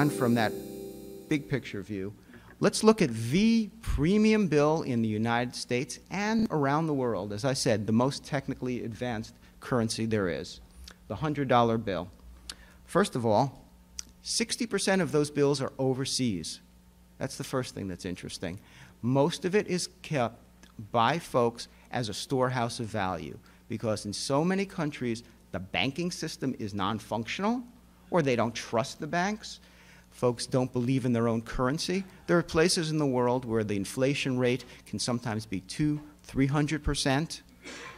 on from that big picture view, let's look at the premium bill in the United States and around the world. As I said, the most technically advanced currency there is, the $100 bill. First of all, 60% of those bills are overseas. That's the first thing that's interesting. Most of it is kept by folks as a storehouse of value, because in so many countries, the banking system is non-functional, or they don't trust the banks. Folks don't believe in their own currency. There are places in the world where the inflation rate can sometimes be 200–300%.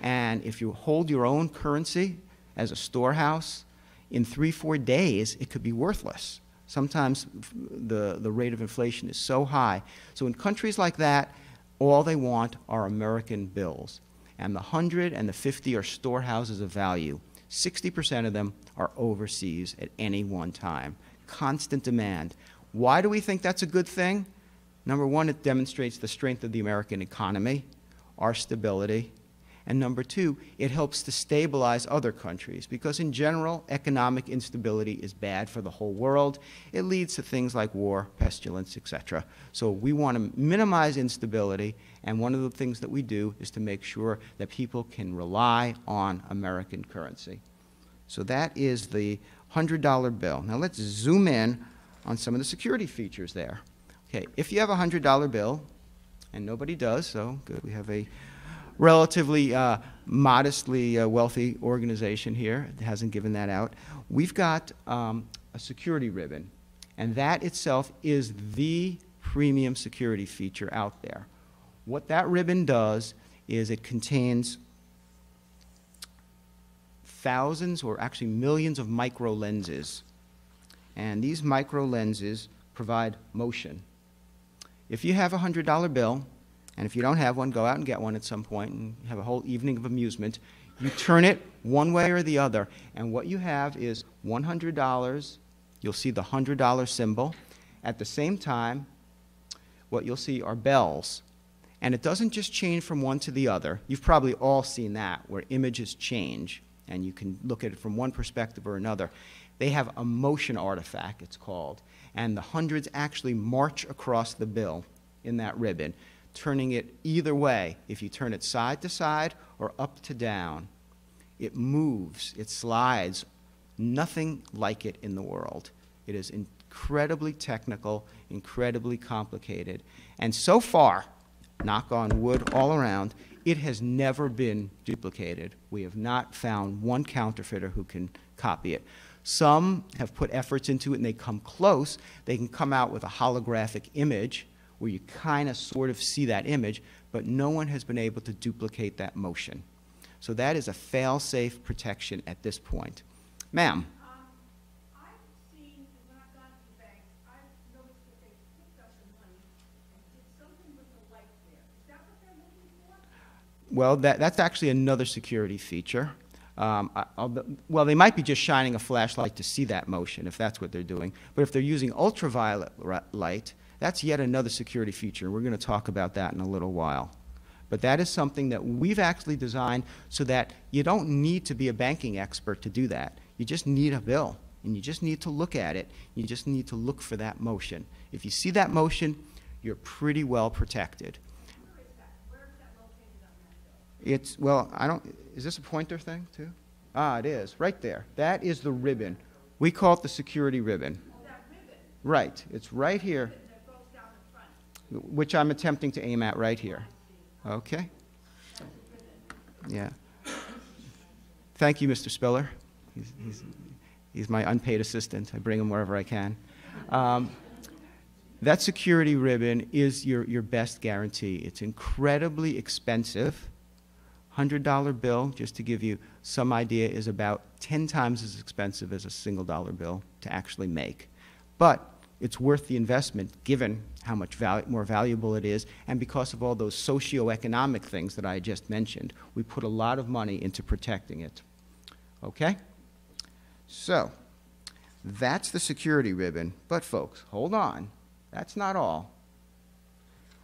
And if you hold your own currency as a storehouse, in 3–4 days, it could be worthless. Sometimes the rate of inflation is so high. So in countries like that, all they want are American bills. And the 100 and the 50 are storehouses of value. 60% of them are overseas at any one time. Constant demand. Why do we think that's a good thing? Number one, it demonstrates the strength of the American economy, our stability. And number two, it helps to stabilize other countries, because in general, economic instability is bad for the whole world. It leads to things like war, pestilence, etc. So we want to minimize instability, and one of the things that we do is to make sure that people can rely on American currency. So that is the $100 bill. Now let's zoom in on some of the security features there. Okay, if you have a $100 bill, and nobody does, so good, we have a relatively modestly wealthy organization here. It hasn't given that out. We've got a security ribbon, and that itself is the premium security feature out there. What that ribbon does is it contains thousands or actually millions of micro lenses, and these micro lenses provide motion. If you have a $100 bill, and if you don't have one, go out and get one at some point and have a whole evening of amusement. You turn it one way or the other, and what you have is $100. You'll see the $100 symbol. At the same time, what you'll see are bells. And it doesn't just change from one to the other. You've probably all seen that, where images change, and you can look at it from one perspective or another. They have a motion artifact, it's called, and the hundreds actually march across the bill in that ribbon, turning it either way. If you turn it side to side or up to down, it moves, it slides. Nothing like it in the world. It is incredibly technical, incredibly complicated. And so far, knock on wood all around, it has never been duplicated. We have not found one counterfeiter who can copy it. Some have put efforts into it and they come close. They can come out with a holographic image where you kind of sort of see that image, but no one has been able to duplicate that motion. So that is a fail-safe protection at this point. Ma'am? I've seen, when I've gone to the bank, I've noticed that they picked up the money and did something with the light there. Is that what they're looking for? Well, that's actually another security feature. Well, they might be just shining a flashlight to see that motion, if that's what they're doing. But if they're using ultraviolet light, that's yet another security feature. We're going to talk about that in a little while. But that is something that we've actually designed so that you don't need to be a banking expert to do that. You just need a bill, and you just need to look at it. You just need to look for that motion. If you see that motion, you're pretty well protected. Where is that? Where is that located on that bill? It's, well, is this a pointer thing too? Ah, it is, right there. That is the ribbon. We call it the security ribbon. Oh, that ribbon. Right, it's right here, That goes down the front. which I'm attempting to aim at right here. Okay? Yeah. Thank you, Mr. Spiller. He's my unpaid assistant. I bring him wherever I can. That security ribbon is your best guarantee. It's incredibly expensive. $100 bill, just to give you some idea, is about 10 times as expensive as a single dollar bill to actually make. But it's worth the investment given how much more valuable it is, and because of all those socioeconomic things that I just mentioned. We put a lot of money into protecting it. Okay? So, that's the security ribbon. But folks, hold on. That's not all.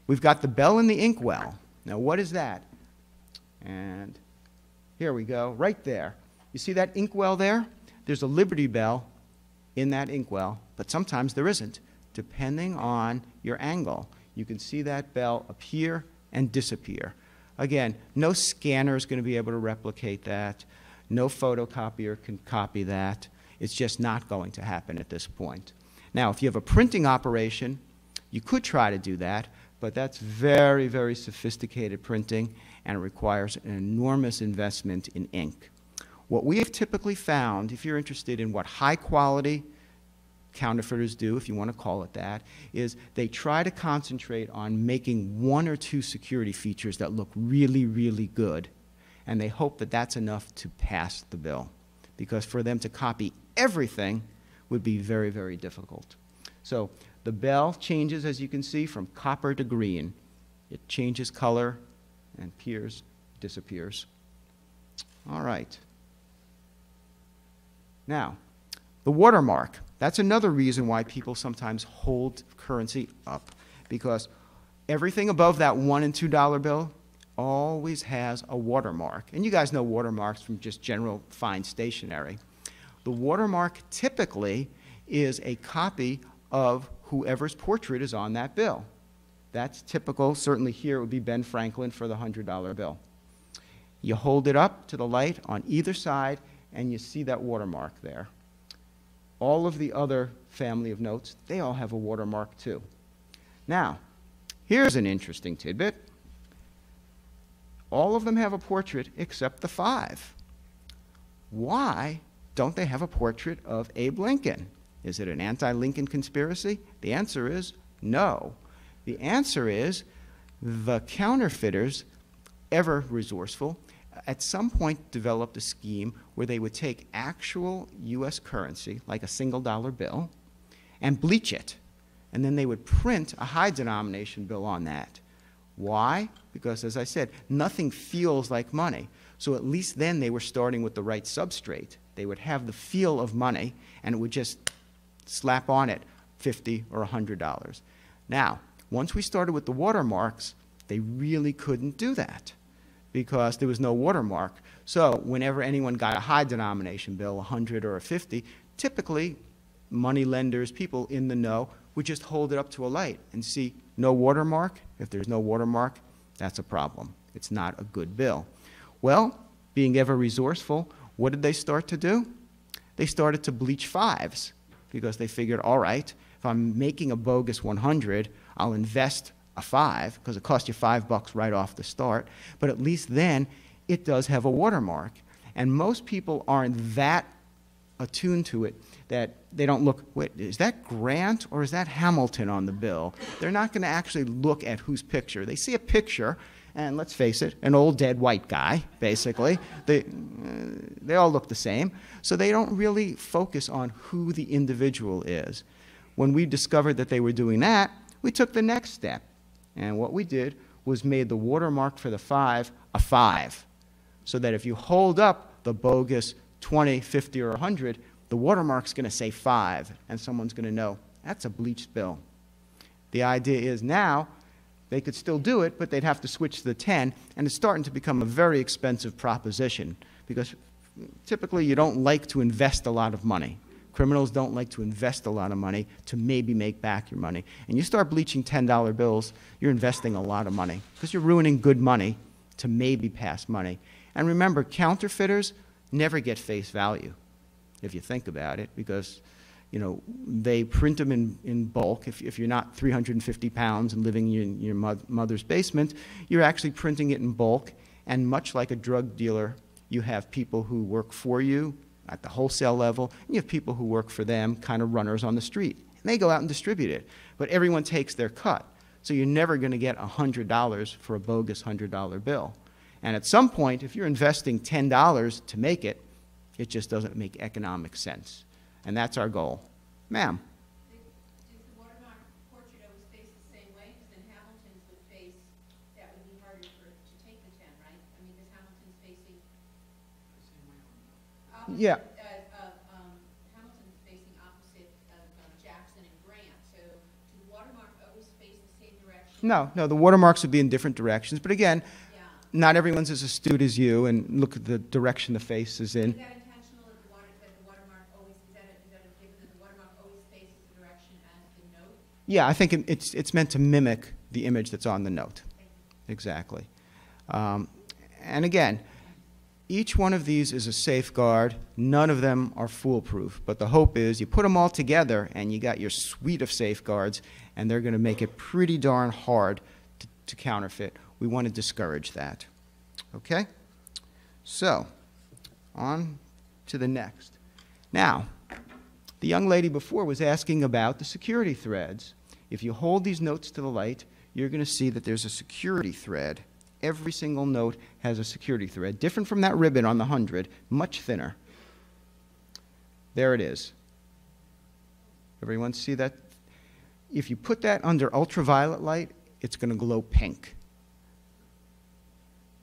We've got the bell and the inkwell. Now what is that? And here we go, right there. You see that inkwell there? There's a Liberty Bell in that inkwell, but sometimes there isn't, depending on your angle. You can see that bell appear and disappear. Again, no scanner is going to be able to replicate that. No photocopier can copy that. It's just not going to happen at this point. Now, if you have a printing operation, you could try to do that, but that's very, very sophisticated printing, and it requires an enormous investment in ink. What we have typically found, if you're interested in what high-quality counterfeiters do, if you want to call it that, is they try to concentrate on making one or two security features that look really, really good, and they hope that that's enough to pass the bill, because for them to copy everything would be very, very difficult. So the bell changes, as you can see, from copper to green. It changes color and appears, disappears. All right. Now, the watermark. That's another reason why people sometimes hold currency up, because everything above that $1 and $2 bill always has a watermark. And you guys know watermarks from just general fine stationery. The watermark typically is a copy of whoever's portrait is on that bill. That's typical. Certainly here it would be Ben Franklin for the $100 bill. You hold it up to the light on either side, and you see that watermark there. All of the other family of notes, they all have a watermark too. Now, here's an interesting tidbit. All of them have a portrait except the 5. Why don't they have a portrait of Abe Lincoln? Is it an anti-Lincoln conspiracy? The answer is no. The answer is the counterfeiters, ever resourceful, at some point developed a scheme where they would take actual U.S. currency, like a $1 bill, and bleach it. And then they would print a high denomination bill on that. Why? Because, as I said, nothing feels like money. So at least then they were starting with the right substrate. They would have the feel of money, and it would just slap on it $50 or $100. Now, once we started with the watermarks, they really couldn't do that because there was no watermark. So whenever anyone got a high denomination bill, 100 or a 50, typically money lenders, people in the know, would just hold it up to a light and see no watermark. If there's no watermark, that's a problem. It's not a good bill. Well, being ever resourceful, what did they start to do? They started to bleach 5s because they figured, all right, if I'm making a bogus 100, I'll invest a 5 because it costs you $5 right off the start, but at least then it does have a watermark. And most people aren't that attuned to it that they don't look, wait, is that Grant or is that Hamilton on the bill? They're not going to actually look at whose picture. They see a picture, and let's face it, an old dead white guy, basically. They all look the same, so they don't really focus on who the individual is. When we discovered that they were doing that, we took the next step. And what we did was made the watermark for the 5 a 5, so that if you hold up the bogus 20, 50, or 100, the watermark's going to say 5, and someone's going to know that's a bleached bill. The idea is now they could still do it, but they'd have to switch to the 10, and it's starting to become a very expensive proposition because typically you don't like to invest a lot of money. Criminals don't like to invest a lot of money to maybe make back your money. And you start bleaching $10 bills, you're investing a lot of money because you're ruining good money to maybe pass money. And remember, counterfeiters never get face value, if you think about it, because they print them in bulk. If you're not 350 pounds and living in your mother's basement, you're actually printing it in bulk. And much like a drug dealer, you have people who work for you at the wholesale level, and you have people who work for them, kind of runners on the street. And they go out and distribute it. But everyone takes their cut. So you're never going to get $100 for a bogus $100 bill. And at some point, if you're investing $10 to make it, it just doesn't make economic sense. And that's our goal. Ma'am? Does the watermark portrait always face the same way? Because then Hamilton's would face, that would be harder to take the 10, right? I mean, because Hamilton's facing... Yeah. Hamilton's facing opposite of Jackson and Grant. So do the watermark always face the same direction? No, the watermarks would be in different directions. But again, Yeah. not everyone's as astute as you, and look at the direction the face is in. Is that intentional that the watermark always, is that a given that the watermark Yeah, I think it's meant to mimic the image that's on the note. Exactly. And again, each one of these is a safeguard. None of them are foolproof. But the hope is you put them all together and you got your suite of safeguards, and they're going to make it pretty darn hard to counterfeit. We want to discourage that. Okay? So, on to the next. Now, the young lady before was asking about the security threads. If you hold these notes to the light, you're going to see that there's a security thread. Every single note has a security thread, different from that ribbon on the 100, much thinner. There it is. Everyone see that? If you put that under ultraviolet light, it's going to glow pink.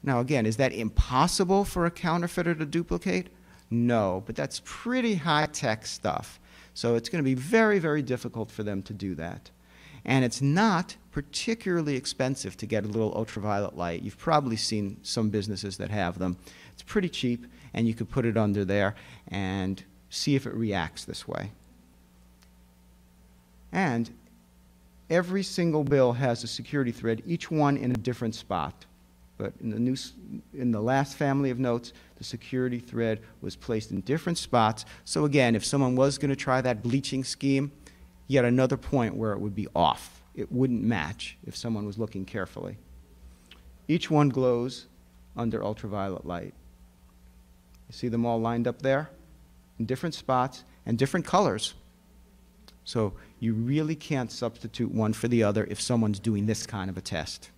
Now again, is that impossible for a counterfeiter to duplicate? No, but that's pretty high-tech stuff. So it's going to be very, very difficult for them to do that. And it's not particularly expensive to get a little ultraviolet light. You've probably seen some businesses that have them. It's pretty cheap, and you could put it under there and see if it reacts this way. And every single bill has a security thread, each one in a different spot. But in the last family of notes, the security thread was placed in different spots. So again, if someone was going to try that bleaching scheme, you had another point where it would be off. It wouldn't match if someone was looking carefully. Each one glows under ultraviolet light. You see them all lined up there in different spots and different colors. So you really can't substitute one for the other if someone's doing this kind of a test.